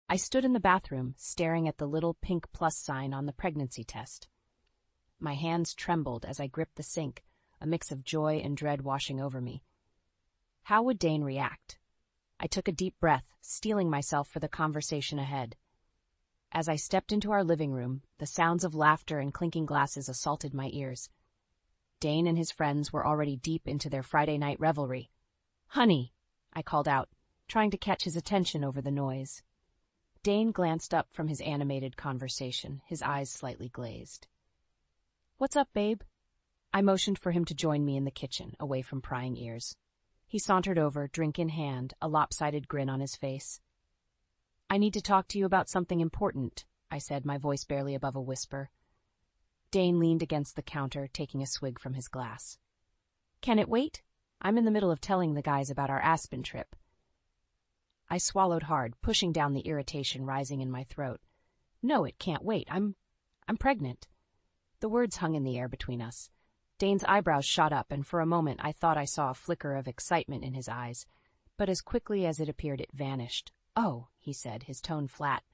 I stood in the bathroom, staring at the little pink plus sign on the pregnancy test. My hands trembled as I gripped the sink, a mix of joy and dread washing over me. How would Dane react? I took a deep breath, steeling myself for the conversation ahead. As I stepped into our living room, the sounds of laughter and clinking glasses assaulted my ears. Dane and his friends were already deep into their Friday night revelry. "Honey," I called out, trying to catch his attention over the noise. Dane glanced up from his animated conversation, his eyes slightly glazed. "What's up, babe?" I motioned for him to join me in the kitchen, away from prying ears. He sauntered over, drink in hand, a lopsided grin on his face. "I need to talk to you about something important," I said, my voice barely above a whisper. Dane leaned against the counter, taking a swig from his glass. "Can it wait? I'm in the middle of telling the guys about our Aspen trip." I swallowed hard, pushing down the irritation rising in my throat. "No, it can't wait. I'm pregnant." The words hung in the air between us. Dane's eyebrows shot up, and for a moment I thought I saw a flicker of excitement in his eyes, but as quickly as it appeared it vanished. "Oh," he said, his tone flat.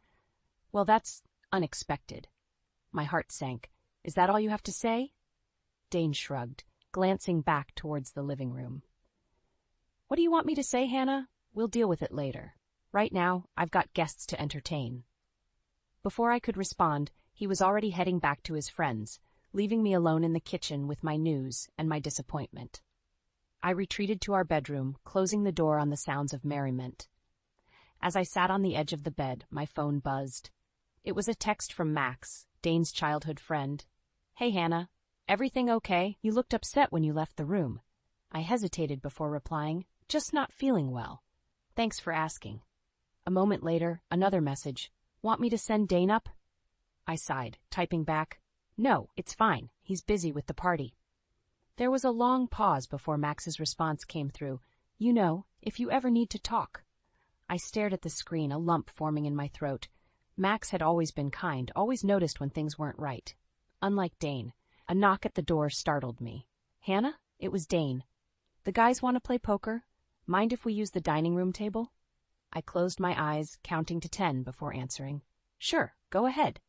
"Well, that's unexpected." My heart sank. "Is that all you have to say?" Dane shrugged, glancing back towards the living room. "What do you want me to say, Hannah? We'll deal with it later. Right now, I've got guests to entertain." Before I could respond, he was already heading back to his friends, leaving me alone in the kitchen with my news and my disappointment. I retreated to our bedroom, closing the door on the sounds of merriment. As I sat on the edge of the bed, my phone buzzed. It was a text from Max, Dane's childhood friend. "Hey, Hannah. Everything okay? You looked upset when you left the room." I hesitated before replying, "Just not feeling well. Thanks for asking." A moment later, another message. "Want me to send Dane up?" I sighed, typing back, "No, it's fine. He's busy with the party." There was a long pause before Max's response came through. "You know, if you ever need to talk." I stared at the screen, a lump forming in my throat. Max had always been kind, always noticed when things weren't right. Unlike Dane, a knock at the door startled me. "Hannah?" It was Dane. "The guys want to play poker? Mind if we use the dining room table?" I closed my eyes, counting to 10 before answering. "Sure, go ahead."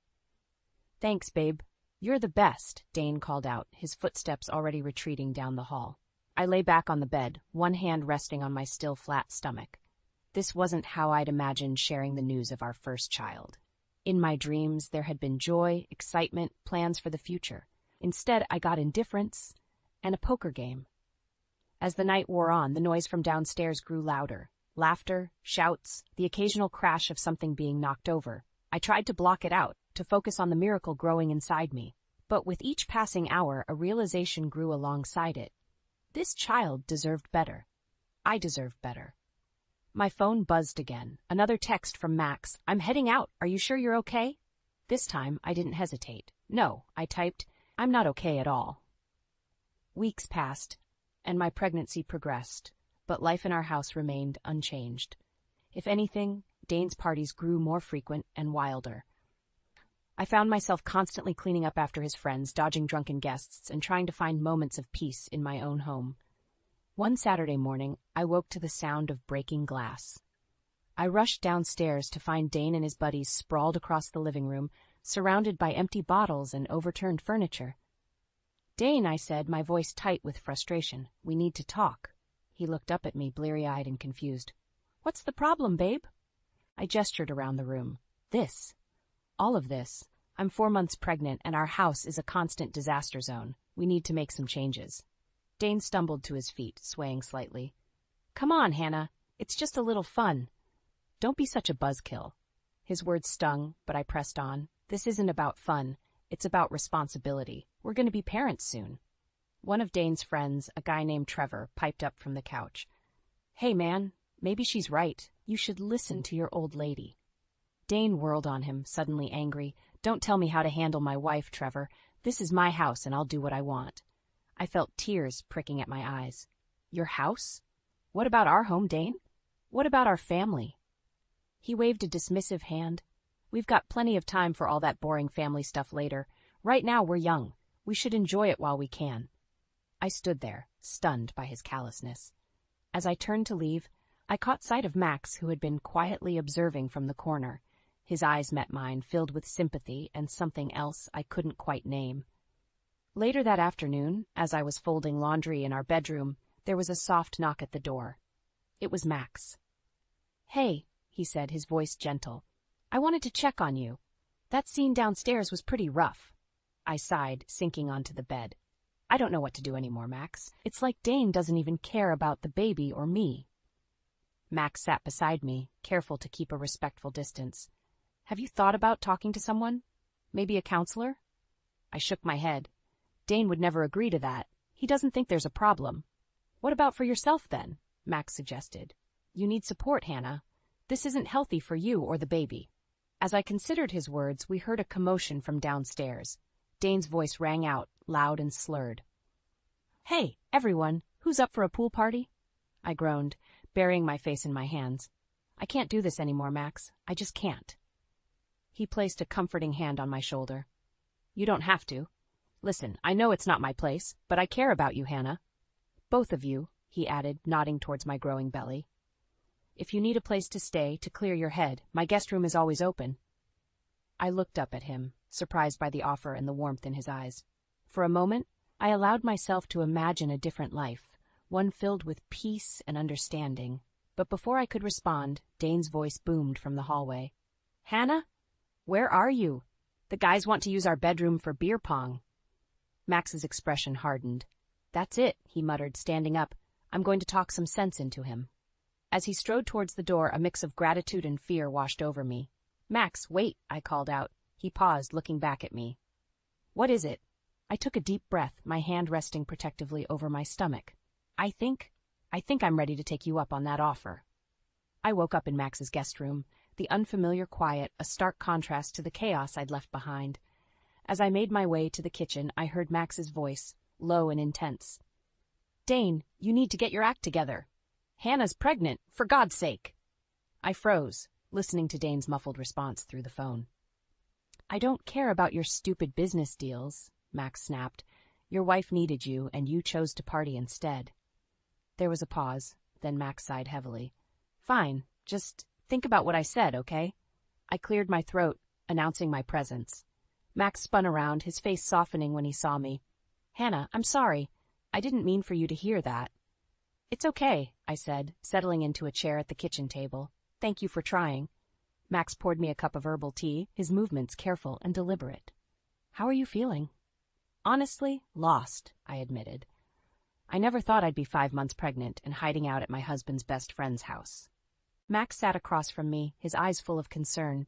"Thanks, babe. You're the best," Dane called out, his footsteps already retreating down the hall. I lay back on the bed, one hand resting on my still flat stomach. This wasn't how I'd imagined sharing the news of our first child. In my dreams, there had been joy, excitement, plans for the future. Instead, I got indifference and a poker game. As the night wore on, the noise from downstairs grew louder. Laughter, shouts, the occasional crash of something being knocked over. I tried to block it out, to focus on the miracle growing inside me. But with each passing hour, a realization grew alongside it. This child deserved better. I deserved better. My phone buzzed again. Another text from Max. "I'm heading out. Are you sure you're okay?" This time, I didn't hesitate. "No," I typed. "I'm not okay at all." Weeks passed, and my pregnancy progressed, but life in our house remained unchanged. If anything, Dane's parties grew more frequent and wilder. I found myself constantly cleaning up after his friends, dodging drunken guests, and trying to find moments of peace in my own home. One Saturday morning, I woke to the sound of breaking glass. I rushed downstairs to find Dane and his buddies sprawled across the living room, surrounded by empty bottles and overturned furniture. "Dane," I said, my voice tight with frustration, "we need to talk." He looked up at me, bleary-eyed and confused. "What's the problem, babe?" I gestured around the room. "This. All of this. I'm 4 months pregnant, and our house is a constant disaster zone. We need to make some changes." Dane stumbled to his feet, swaying slightly. "Come on, Hannah. It's just a little fun. Don't be such a buzzkill." His words stung, but I pressed on. "This isn't about fun. It's about responsibility. We're going to be parents soon." One of Dane's friends, a guy named Trevor, piped up from the couch. "Hey, man, maybe she's right. You should listen to your old lady." Dane whirled on him, suddenly angry. "Don't tell me how to handle my wife, Trevor. This is my house, and I'll do what I want." I felt tears pricking at my eyes. "Your house? What about our home, Dane? What about our family?" He waved a dismissive hand. "We've got plenty of time for all that boring family stuff later. Right now, we're young. We should enjoy it while we can." I stood there, stunned by his callousness. As I turned to leave, I caught sight of Max, who had been quietly observing from the corner. His eyes met mine, filled with sympathy and something else I couldn't quite name. Later that afternoon, as I was folding laundry in our bedroom, there was a soft knock at the door. It was Max. "Hey," he said, his voice gentle. "I wanted to check on you. That scene downstairs was pretty rough." I sighed, sinking onto the bed. "I don't know what to do anymore, Max. It's like Dane doesn't even care about the baby or me." Max sat beside me, careful to keep a respectful distance. "Have you thought about talking to someone? Maybe a counselor?" I shook my head. "Dane would never agree to that. He doesn't think there's a problem." "What about for yourself, then?" Max suggested. "You need support, Hannah. This isn't healthy for you or the baby." As I considered his words, we heard a commotion from downstairs. Dane's voice rang out, loud and slurred. "Hey, everyone, who's up for a pool party?" I groaned, burying my face in my hands. "I can't do this anymore, Max. I just can't." He placed a comforting hand on my shoulder. "You don't have to. Listen, I know it's not my place, but I care about you, Hannah. Both of you," he added, nodding towards my growing belly. "If you need a place to stay, to clear your head, my guest room is always open." I looked up at him, surprised by the offer and the warmth in his eyes. For a moment, I allowed myself to imagine a different life, one filled with peace and understanding. But before I could respond, Dane's voice boomed from the hallway. "Hannah? Where are you? The guys want to use our bedroom for beer pong." Max's expression hardened. "That's it," he muttered, standing up. "I'm going to talk some sense into him." As he strode towards the door, a mix of gratitude and fear washed over me. "Max, wait," I called out. He paused, looking back at me. "What is it?" I took a deep breath, my hand resting protectively over my stomach. I think I'm ready to take you up on that offer." I woke up in Max's guest room, the unfamiliar quiet a stark contrast to the chaos I'd left behind. As I made my way to the kitchen, I heard Max's voice, low and intense. "Dane, you need to get your act together. Hannah's pregnant, for God's sake." I froze, listening to Dane's muffled response through the phone. "I don't care about your stupid business deals," Max snapped. "Your wife needed you, and you chose to party instead." There was a pause, then Max sighed heavily. "Fine, just think about what I said, okay?" I cleared my throat, announcing my presence. Max spun around, his face softening when he saw me. "Hannah, I'm sorry. I didn't mean for you to hear that." "It's okay," I said, settling into a chair at the kitchen table. "Thank you for trying." Max poured me a cup of herbal tea, his movements careful and deliberate. "How are you feeling?" "Honestly, lost," I admitted. I never thought I'd be 5 months pregnant and hiding out at my husband's best friend's house. Max sat across from me, his eyes full of concern.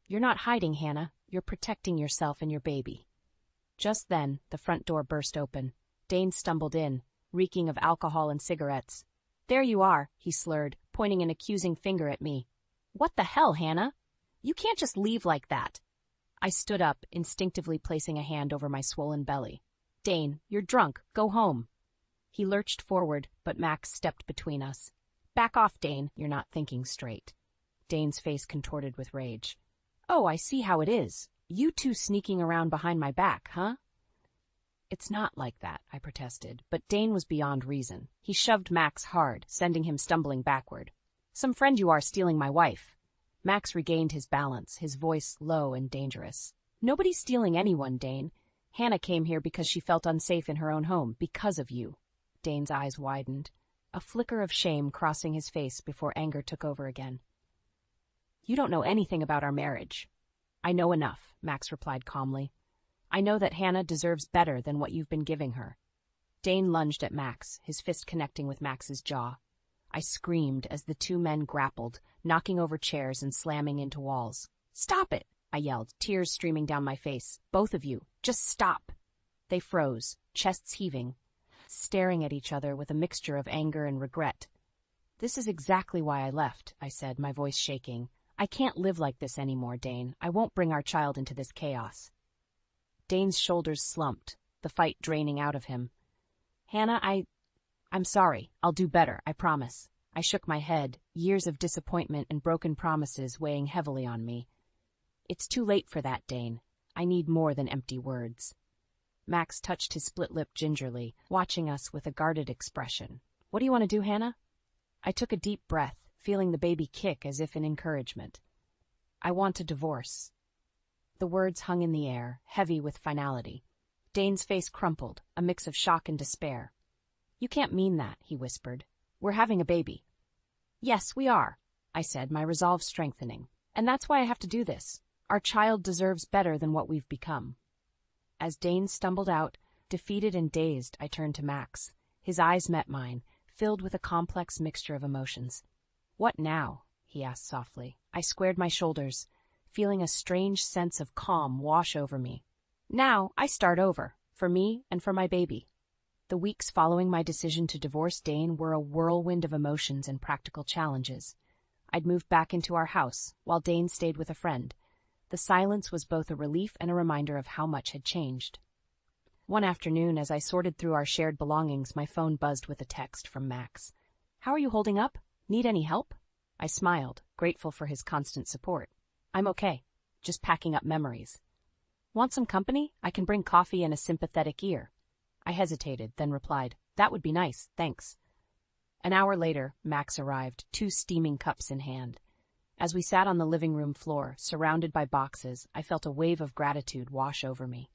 "You're not hiding, Hannah. You're protecting yourself and your baby." Just then, the front door burst open. Dane stumbled in, reeking of alcohol and cigarettes. "There you are," he slurred, pointing an accusing finger at me. "What the hell, Hannah? You can't just leave like that." I stood up, instinctively placing a hand over my swollen belly. "Dane, you're drunk. Go home." He lurched forward, but Max stepped between us. "Back off, Dane. You're not thinking straight." Dane's face contorted with rage. "Oh, I see how it is. You two sneaking around behind my back, huh?" "It's not like that," I protested, but Dane was beyond reason. He shoved Max hard, sending him stumbling backward. "Some friend you are stealing my wife." Max regained his balance, his voice low and dangerous. "Nobody's stealing anyone, Dane. Hannah came here because she felt unsafe in her own home, because of you." Dane's eyes widened, a flicker of shame crossing his face before anger took over again. "You don't know anything about our marriage." "I know enough," Max replied calmly. "I know that Hannah deserves better than what you've been giving her." Dane lunged at Max, his fist connecting with Max's jaw. I screamed as the two men grappled, knocking over chairs and slamming into walls. "Stop it!" I yelled, tears streaming down my face. "Both of you, just stop!" They froze, chests heaving, staring at each other with a mixture of anger and regret. "This is exactly why I left," I said, my voice shaking. "I can't live like this anymore, Dane. I won't bring our child into this chaos." Dane's shoulders slumped, the fight draining out of him. "Hannah, I'm sorry. I'll do better, I promise." I shook my head, years of disappointment and broken promises weighing heavily on me. "It's too late for that, Dane. I need more than empty words." Max touched his split lip gingerly, watching us with a guarded expression. "What do you want to do, Hannah?" I took a deep breath, feeling the baby kick as if in encouragement. I want a divorce. The words hung in the air, heavy with finality. Dane's face crumpled, a mix of shock and despair. You can't mean that, he whispered. We're having a baby. Yes, we are, I said, my resolve strengthening. And that's why I have to do this. Our child deserves better than what we've become. As Dane stumbled out, defeated and dazed, I turned to Max. His eyes met mine, filled with a complex mixture of emotions. What now? He asked softly. I squared my shoulders, feeling a strange sense of calm wash over me. Now I start over, for me and for my baby. The weeks following my decision to divorce Dane were a whirlwind of emotions and practical challenges. I'd moved back into our house, while Dane stayed with a friend. The silence was both a relief and a reminder of how much had changed. One afternoon, as I sorted through our shared belongings, my phone buzzed with a text from Max. How are you holding up? Need any help? I smiled, grateful for his constant support. I'm okay, just packing up memories. Want some company? I can bring coffee and a sympathetic ear. I hesitated, then replied, That would be nice, thanks. An hour later, Max arrived, 2 steaming cups in hand. As we sat on the living room floor, surrounded by boxes, I felt a wave of gratitude wash over me.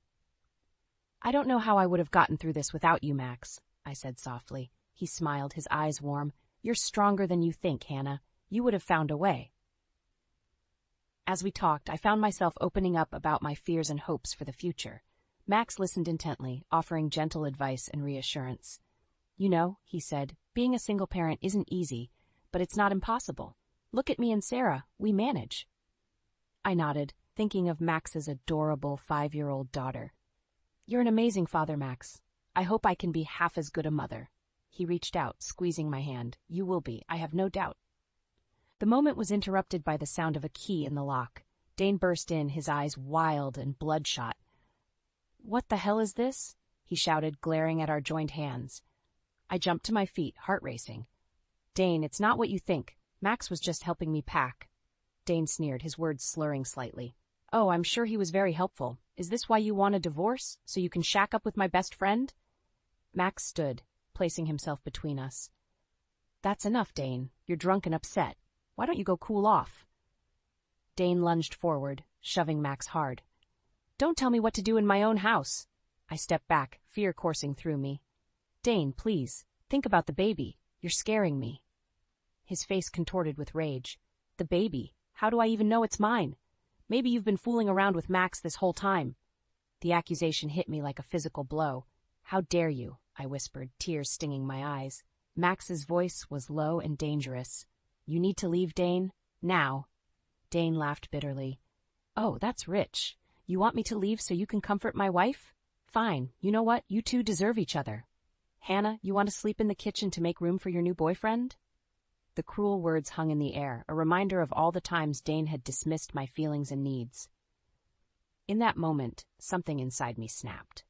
I don't know how I would have gotten through this without you, Max, I said softly. He smiled, his eyes warm. You're stronger than you think, Hannah. You would have found a way. As we talked, I found myself opening up about my fears and hopes for the future. Max listened intently, offering gentle advice and reassurance. You know, he said, being a single parent isn't easy, but it's not impossible. Look at me and Sarah, we manage. I nodded, thinking of Max's adorable 5-year-old daughter. You're an amazing father, Max. I hope I can be half as good a mother. He reached out, squeezing my hand. You will be, I have no doubt. The moment was interrupted by the sound of a key in the lock. Dane burst in, his eyes wild and bloodshot. What the hell is this? He shouted, glaring at our joined hands. I jumped to my feet, heart racing. Dane, it's not what you think. Max was just helping me pack. Dane sneered, his words slurring slightly. Oh, I'm sure he was very helpful. Is this why you want a divorce? So you can shack up with my best friend? Max stood, placing himself between us. That's enough, Dane. You're drunk and upset. Why don't you go cool off? Dane lunged forward, shoving Max hard. Don't tell me what to do in my own house. I stepped back, fear coursing through me. Dane, please, think about the baby. You're scaring me. His face contorted with rage. The baby? How do I even know it's mine? Maybe you've been fooling around with Max this whole time. The accusation hit me like a physical blow. How dare you? I whispered, tears stinging my eyes. Max's voice was low and dangerous. You need to leave, Dane? Now. Dane laughed bitterly. Oh, that's rich. You want me to leave so you can comfort my wife? Fine. You know what? You two deserve each other. Hannah, you want to sleep in the kitchen to make room for your new boyfriend? The cruel words hung in the air, a reminder of all the times Dane had dismissed my feelings and needs. In that moment, something inside me snapped.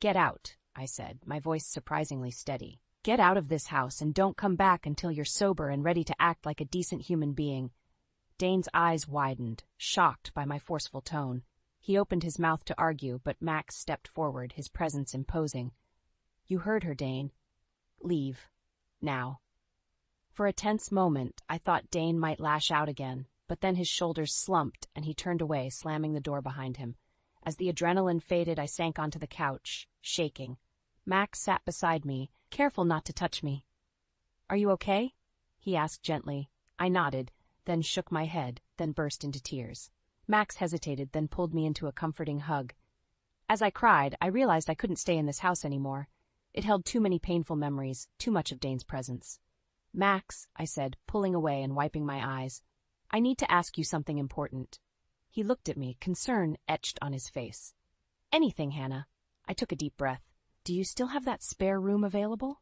Get out, I said, my voice surprisingly steady. Get out of this house and don't come back until you're sober and ready to act like a decent human being. Dane's eyes widened, shocked by my forceful tone. He opened his mouth to argue, but Max stepped forward, his presence imposing. You heard her, Dane. Leave. Now. For a tense moment, I thought Dane might lash out again, but then his shoulders slumped and he turned away, slamming the door behind him. As the adrenaline faded, I sank onto the couch, shaking. Max sat beside me, careful not to touch me. Are you okay? He asked gently. I nodded, then shook my head, then burst into tears. Max hesitated, then pulled me into a comforting hug. As I cried, I realized I couldn't stay in this house anymore. It held too many painful memories, too much of Dane's presence. Max, I said, pulling away and wiping my eyes, I need to ask you something important. He looked at me, concern etched on his face. Anything, Hannah. I took a deep breath. Do you still have that spare room available?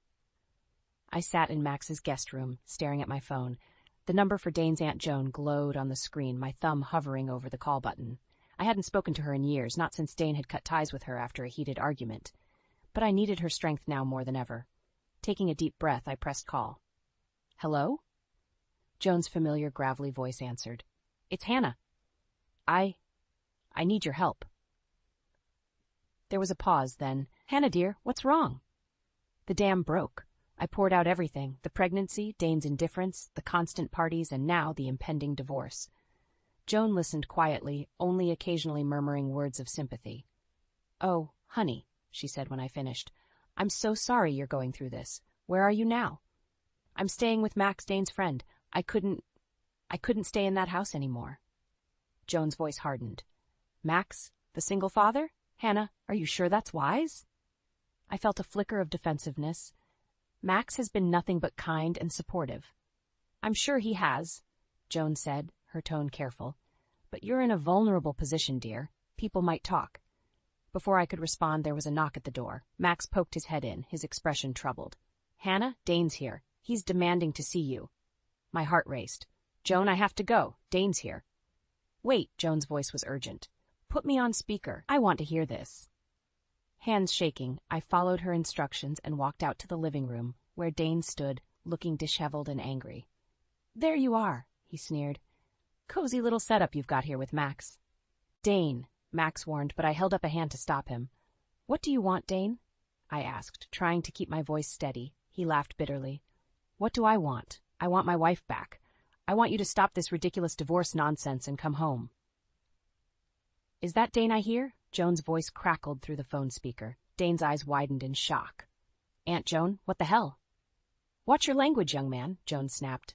I sat in Max's guest room, staring at my phone. The number for Dane's Aunt Joan glowed on the screen, my thumb hovering over the call button. I hadn't spoken to her in years, not since Dane had cut ties with her after a heated argument. But I needed her strength now more than ever. Taking a deep breath, I pressed call. Hello? Joan's familiar, gravelly voice answered. It's Hannah. I need your help. There was a pause, then, Hannah, dear, what's wrong? The dam broke. I poured out everything, the pregnancy, Dane's indifference, the constant parties, and now the impending divorce. Joan listened quietly, only occasionally murmuring words of sympathy. "Oh, honey," she said when I finished. "I'm so sorry you're going through this. Where are you now?" "I'm staying with Max, Dane's friend. I couldn't stay in that house anymore." Joan's voice hardened. "Max, the single father? Hannah, are you sure that's wise?" I felt a flicker of defensiveness. Max has been nothing but kind and supportive. "I'm sure he has," Joan said, her tone careful. "But you're in a vulnerable position, dear. People might talk." Before I could respond, there was a knock at the door. Max poked his head in, his expression troubled. "Hannah, Dane's here. He's demanding to see you." My heart raced. "Joan, I have to go. Dane's here." "Wait," Joan's voice was urgent. "Put me on speaker. I want to hear this." Hands shaking, I followed her instructions and walked out to the living room, where Dane stood, looking disheveled and angry. "There you are," he sneered. "Cozy little setup you've got here with Max." "Dane," Max warned, but I held up a hand to stop him. "What do you want, Dane?" I asked, trying to keep my voice steady. He laughed bitterly. "What do I want? I want my wife back. I want you to stop this ridiculous divorce nonsense and come home." "Is that Dane I hear?" Joan's voice crackled through the phone speaker. Dane's eyes widened in shock. "Aunt Joan, what the hell?" "Watch your language, young man," Joan snapped.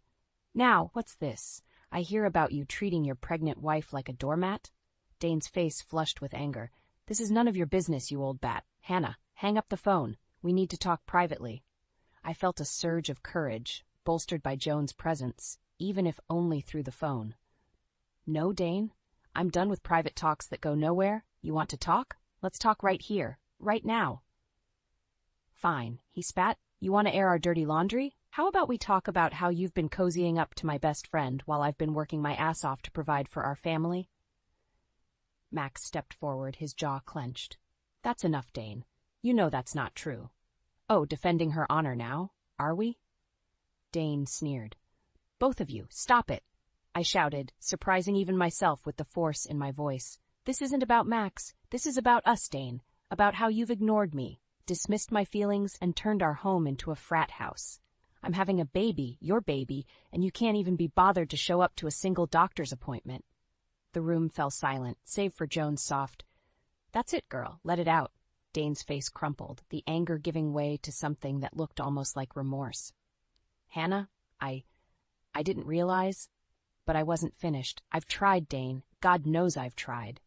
"Now, what's this? I hear about you treating your pregnant wife like a doormat?" Dane's face flushed with anger. "This is none of your business, you old bat. Hannah, hang up the phone. We need to talk privately." I felt a surge of courage, bolstered by Joan's presence, even if only through the phone. "No, Dane. I'm done with private talks that go nowhere. You want to talk? Let's talk right here, right now." "Fine," he spat. "You want to air our dirty laundry? How about we talk about how you've been cozying up to my best friend while I've been working my ass off to provide for our family?" Max stepped forward, his jaw clenched. "That's enough, Dane. You know that's not true." "Oh, defending her honor now, are we?" Dane sneered. "Both of you, stop it!" I shouted, surprising even myself with the force in my voice. "This isn't about Max. This is about us, Dane. About how you've ignored me, dismissed my feelings, and turned our home into a frat house. I'm having a baby, your baby, and you can't even be bothered to show up to a single doctor's appointment." The room fell silent, save for Joan's soft, "That's it, girl, let it out." Dane's face crumpled, the anger giving way to something that looked almost like remorse. "Hannah, I didn't realize, but I wasn't finished. I've tried, Dane. God knows I've tried.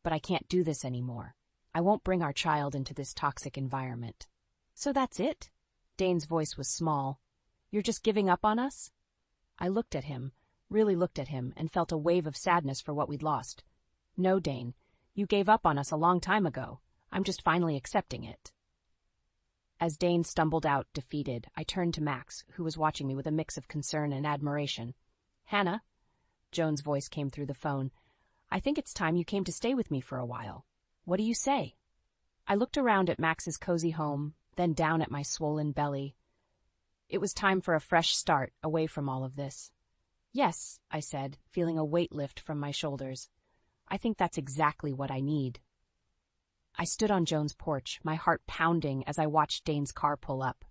But I can't do this anymore. I won't bring our child into this toxic environment." "So that's it?" Dane's voice was small. "You're just giving up on us?" I looked at him, really looked at him, and felt a wave of sadness for what we'd lost. "No, Dane. You gave up on us a long time ago. I'm just finally accepting it." As Dane stumbled out, defeated, I turned to Max, who was watching me with a mix of concern and admiration. "Hannah," Joan's voice came through the phone, "I think it's time you came to stay with me for a while. What do you say?" I looked around at Max's cozy home, then down at my swollen belly. It was time for a fresh start, away from all of this. "Yes," I said, feeling a weight lift from my shoulders. "I think that's exactly what I need." I stood on Joan's porch, my heart pounding as I watched Dane's car pull up.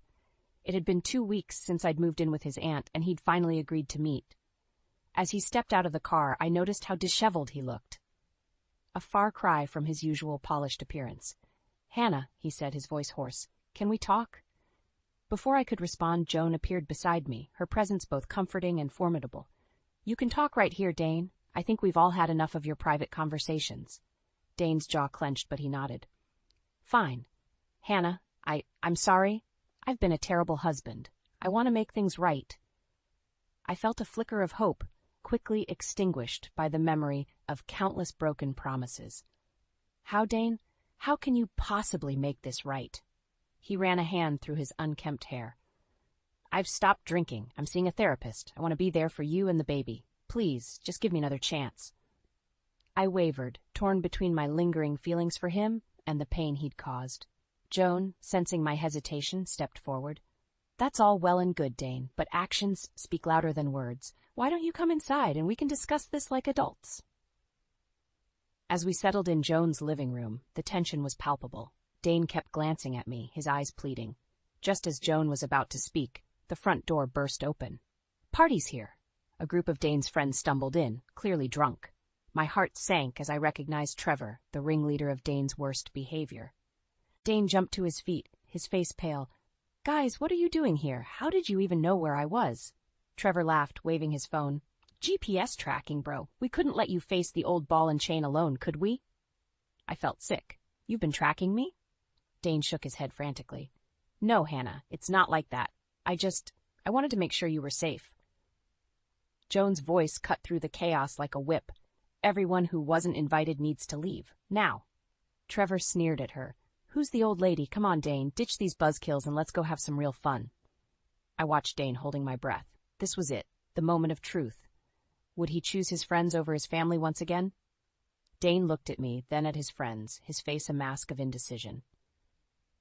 It had been 2 weeks since I'd moved in with his aunt, and he'd finally agreed to meet. As he stepped out of the car, I noticed how disheveled he looked. A far cry from his usual polished appearance. "Hannah," he said, his voice hoarse, "can we talk?" Before I could respond, Joan appeared beside me, her presence both comforting and formidable. "You can talk right here, Dane. I think we've all had enough of your private conversations." Dane's jaw clenched, but he nodded. "Fine. Hannah, I'm sorry. I've been a terrible husband. I want to make things right." I felt a flicker of hope, quickly extinguished by the memory of countless broken promises. "How, Dane? How can you possibly make this right?" He ran a hand through his unkempt hair. "I've stopped drinking. I'm seeing a therapist. I want to be there for you and the baby. Please, just give me another chance." I wavered, torn between my lingering feelings for him and the pain he'd caused. Joan, sensing my hesitation, stepped forward. "That's all well and good, Dane, but actions speak louder than words. Why don't you come inside and we can discuss this like adults?" As we settled in Joan's living room, the tension was palpable. Dane kept glancing at me, his eyes pleading. Just as Joan was about to speak, the front door burst open. "Party's here." A group of Dane's friends stumbled in, clearly drunk. My heart sank as I recognized Trevor, the ringleader of Dane's worst behavior. Dane jumped to his feet, his face pale. "Guys, what are you doing here? How did you even know where I was?" Trevor laughed, waving his phone. "GPS tracking, bro. We couldn't let you face the old ball and chain alone, could we?" I felt sick. "You've been tracking me?" Dane shook his head frantically. "No, Hannah, it's not like that. I wanted to make sure you were safe." Joan's voice cut through the chaos like a whip. "Everyone who wasn't invited needs to leave. Now." Trevor sneered at her. "Who's the old lady? Come on, Dane, ditch these buzzkills and let's go have some real fun." I watched Dane, holding my breath. This was it, the moment of truth. Would he choose his friends over his family once again? Dane looked at me, then at his friends, his face a mask of indecision.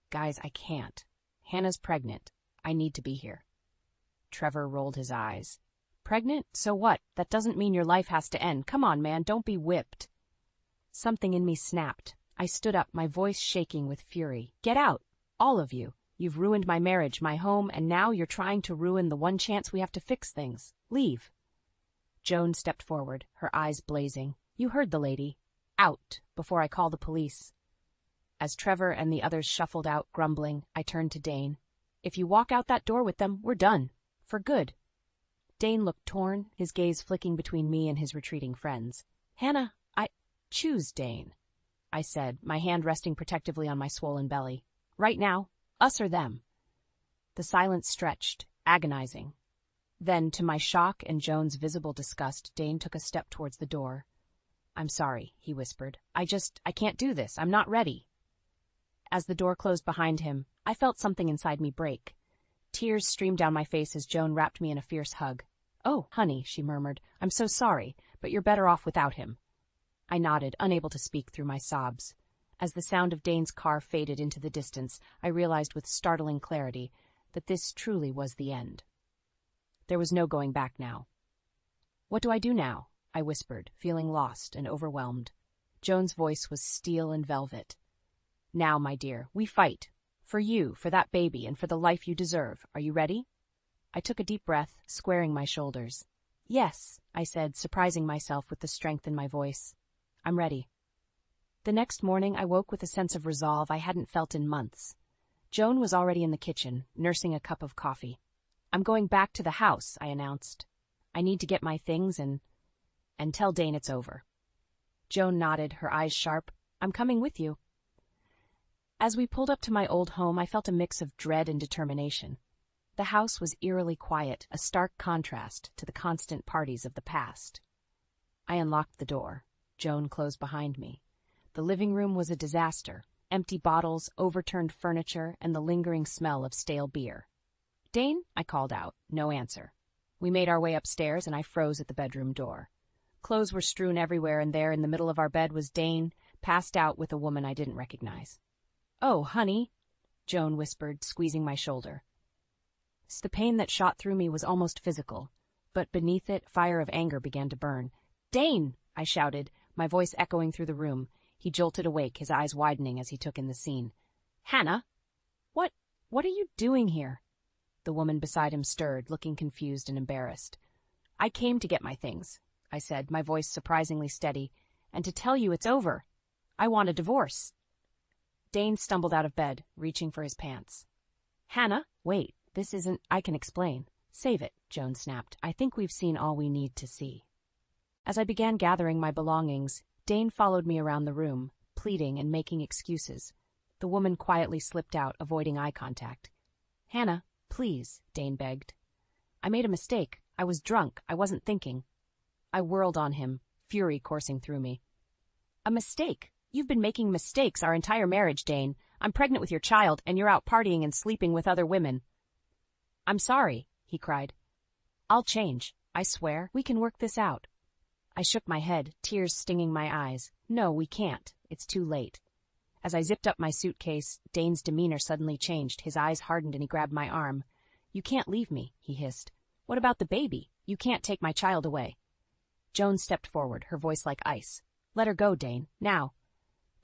"Guys, I can't. Hannah's pregnant. I need to be here." Trevor rolled his eyes. "Pregnant? So what? That doesn't mean your life has to end. Come on, man, don't be whipped." Something in me snapped. I stood up, my voice shaking with fury. "Get out! All of you! You've ruined my marriage, my home, and now you're trying to ruin the one chance we have to fix things. Leave." Joan stepped forward, her eyes blazing. "You heard the lady. Out, before I call the police." As Trevor and the others shuffled out, grumbling, I turned to Dane. "If you walk out that door with them, we're done. For good." Dane looked torn, his gaze flicking between me and his retreating friends. "Hannah, choose Dane," I said, my hand resting protectively on my swollen belly. "Right now, us or them." The silence stretched, agonizing. Then, to my shock and Joan's visible disgust, Dane took a step towards the door. "I'm sorry," he whispered. I can't do this. I'm not ready." As the door closed behind him, I felt something inside me break. Tears streamed down my face as Joan wrapped me in a fierce hug. "Oh, honey," she murmured, "I'm so sorry, but you're better off without him." I nodded, unable to speak through my sobs. As the sound of Dane's car faded into the distance, I realized with startling clarity that this truly was the end. There was no going back now. "What do I do now?" I whispered, feeling lost and overwhelmed. Joan's voice was steel and velvet. "Now, my dear, we fight. For you, for that baby, and for the life you deserve. Are you ready?" I took a deep breath, squaring my shoulders. "Yes," I said, surprising myself with the strength in my voice. "I'm ready." The next morning, I woke with a sense of resolve I hadn't felt in months. Joan was already in the kitchen, nursing a cup of coffee. "I'm going back to the house," I announced. "I need to get my things and tell Dane it's over." Joan nodded, her eyes sharp. "I'm coming with you." As we pulled up to my old home, I felt a mix of dread and determination. The house was eerily quiet, a stark contrast to the constant parties of the past. I unlocked the door. Joan closed behind me. The living room was a disaster. Empty bottles, overturned furniture, and the lingering smell of stale beer. "Dane?" I called out. No answer. We made our way upstairs, and I froze at the bedroom door. Clothes were strewn everywhere, and there in the middle of our bed was Dane, passed out with a woman I didn't recognize. "Oh, honey," Joan whispered, squeezing my shoulder. The pain that shot through me was almost physical, but beneath it, fire of anger began to burn. "Dane!" I shouted, my voice echoing through the room. He jolted awake, his eyes widening as he took in the scene. "Hannah? What are you doing here?" The woman beside him stirred, looking confused and embarrassed. "I came to get my things," I said, my voice surprisingly steady, "and to tell you it's over. I want a divorce." Dane stumbled out of bed, reaching for his pants. "Hannah, wait, this isn't— I can explain." "Save it," Joan snapped. "I think we've seen all we need to see." As I began gathering my belongings, Dane followed me around the room, pleading and making excuses. The woman quietly slipped out, avoiding eye contact. "Hannah, please," Dane begged. "I made a mistake. I was drunk. I wasn't thinking." I whirled on him, fury coursing through me. "A mistake? You've been making mistakes our entire marriage, Dane. I'm pregnant with your child, and you're out partying and sleeping with other women." "I'm sorry," he cried. "I'll change. I swear. We can work this out." I shook my head, tears stinging my eyes. "No, we can't. It's too late." As I zipped up my suitcase, Dane's demeanor suddenly changed. His eyes hardened and he grabbed my arm. "You can't leave me," he hissed. "What about the baby? You can't take my child away." Joan stepped forward, her voice like ice. "Let her go, Dane. Now."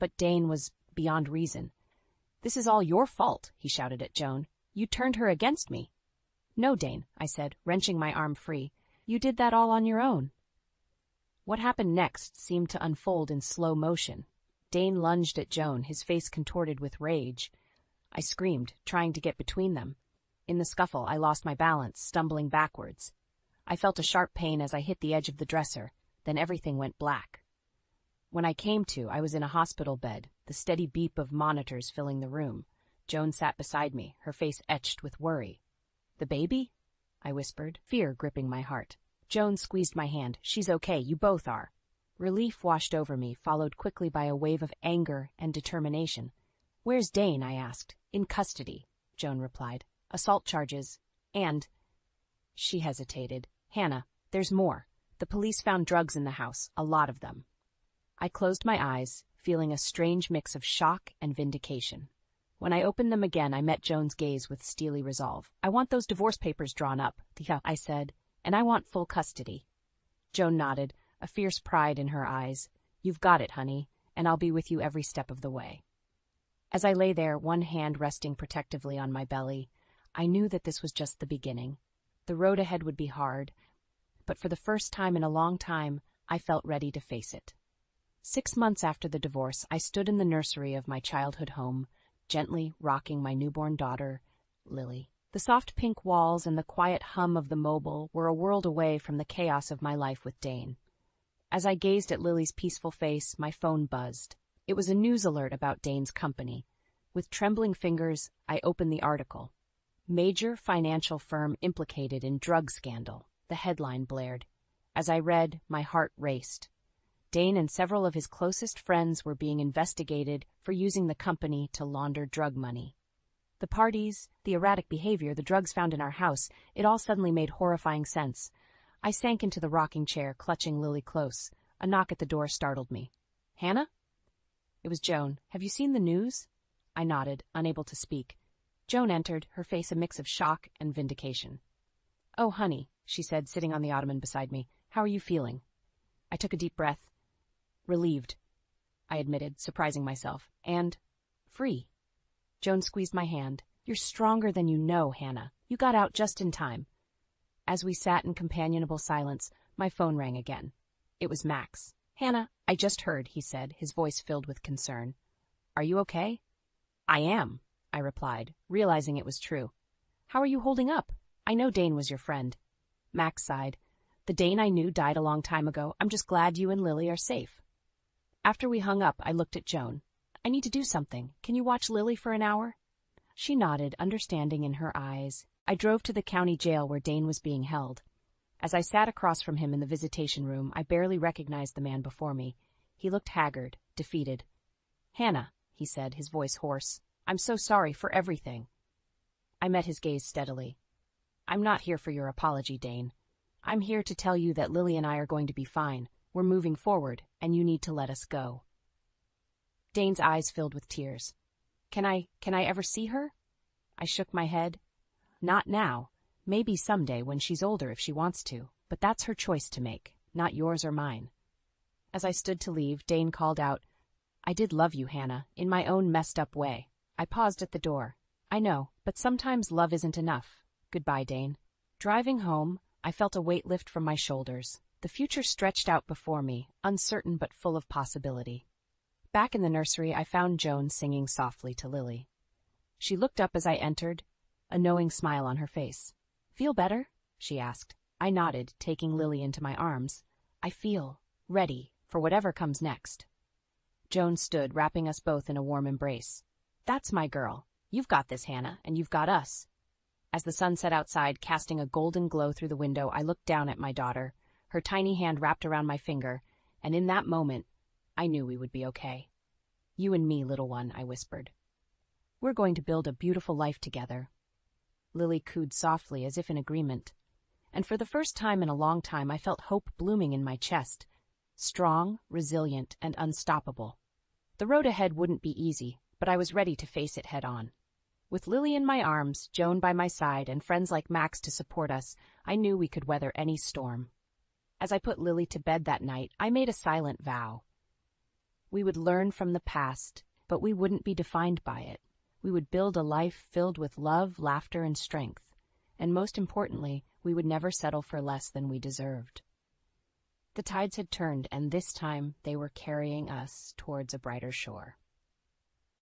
But Dane was beyond reason. "This is all your fault," he shouted at Joan. "You turned her against me." "No, Dane," I said, wrenching my arm free. "You did that all on your own." What happened next seemed to unfold in slow motion. Dane lunged at Joan, his face contorted with rage. I screamed, trying to get between them. In the scuffle, I lost my balance, stumbling backwards. I felt a sharp pain as I hit the edge of the dresser, then everything went black. When I came to, I was in a hospital bed, the steady beep of monitors filling the room. Joan sat beside me, her face etched with worry. "The baby?" I whispered, fear gripping my heart. Joan squeezed my hand. "She's okay, you both are." Relief washed over me, followed quickly by a wave of anger and determination. "Where's Dane?" I asked. "In custody," Joan replied. "Assault charges, and—" She hesitated. "Hannah, there's more. The police found drugs in the house, a lot of them." I closed my eyes, feeling a strange mix of shock and vindication. When I opened them again, I met Joan's gaze with steely resolve. "I want those divorce papers drawn up," I said, "and I want full custody." Joan nodded, a fierce pride in her eyes. "You've got it, honey, and I'll be with you every step of the way." As I lay there, one hand resting protectively on my belly, I knew that this was just the beginning. The road ahead would be hard, but for the first time in a long time, I felt ready to face it. 6 months after the divorce, I stood in the nursery of my childhood home, gently rocking my newborn daughter, Lily. The soft pink walls and the quiet hum of the mobile were a world away from the chaos of my life with Dane. As I gazed at Lily's peaceful face, my phone buzzed. It was a news alert about Dane's company. With trembling fingers, I opened the article. "Major financial firm implicated in drug scandal," the headline blared. As I read, my heart raced. Dane and several of his closest friends were being investigated for using the company to launder drug money. The parties, the erratic behavior, the drugs found in our house, it all suddenly made horrifying sense. I sank into the rocking chair, clutching Lily close. A knock at the door startled me. "Hannah?" It was Joan. "Have you seen the news?" I nodded, unable to speak. Joan entered, her face a mix of shock and vindication. "Oh, honey," she said, sitting on the ottoman beside me. "How are you feeling?" I took a deep breath. "Relieved," I admitted, surprising myself. "And free." Joan squeezed my hand. "You're stronger than you know, Hannah. You got out just in time." As we sat in companionable silence, my phone rang again. It was Max. "Hannah, I just heard," he said, his voice filled with concern. "Are you okay?" "I am," I replied, realizing it was true. "How are you holding up? I know Dane was your friend." Max sighed. "The Dane I knew died a long time ago. I'm just glad you and Lily are safe." After we hung up, I looked at Joan. "I need to do something. Can you watch Lily for an hour?" She nodded, understanding in her eyes. I drove to the county jail where Dane was being held. As I sat across from him in the visitation room, I barely recognized the man before me. He looked haggard, defeated. "Hannah," he said, his voice hoarse, "I'm so sorry for everything." I met his gaze steadily. "I'm not here for your apology, Dane. I'm here to tell you that Lily and I are going to be fine. We're moving forward, and you need to let us go." Dane's eyes filled with tears. Can I ever see her?" I shook my head. "Not now. Maybe someday when she's older if she wants to, but that's her choice to make, not yours or mine." As I stood to leave, Dane called out, "I did love you, Hannah, in my own messed-up way." I paused at the door. "I know, but sometimes love isn't enough. Goodbye, Dane." Driving home, I felt a weight lift from my shoulders. The future stretched out before me, uncertain but full of possibility. Back in the nursery, I found Joan singing softly to Lily. She looked up as I entered, a knowing smile on her face. "Feel better?" she asked. I nodded, taking Lily into my arms. "I feel ready for whatever comes next." Joan stood, wrapping us both in a warm embrace. "That's my girl. You've got this, Hannah, and you've got us." As the sun set outside, casting a golden glow through the window, I looked down at my daughter, her tiny hand wrapped around my finger, and in that moment, I knew we would be okay. "You and me, little one," I whispered. "We're going to build a beautiful life together." Lily cooed softly, as if in agreement. And for the first time in a long time, I felt hope blooming in my chest. Strong, resilient, and unstoppable. The road ahead wouldn't be easy, but I was ready to face it head-on. With Lily in my arms, Joan by my side, and friends like Max to support us, I knew we could weather any storm. As I put Lily to bed that night, I made a silent vow. We would learn from the past, but we wouldn't be defined by it. We would build a life filled with love, laughter, and strength. And most importantly, we would never settle for less than we deserved. The tides had turned, and this time they were carrying us towards a brighter shore.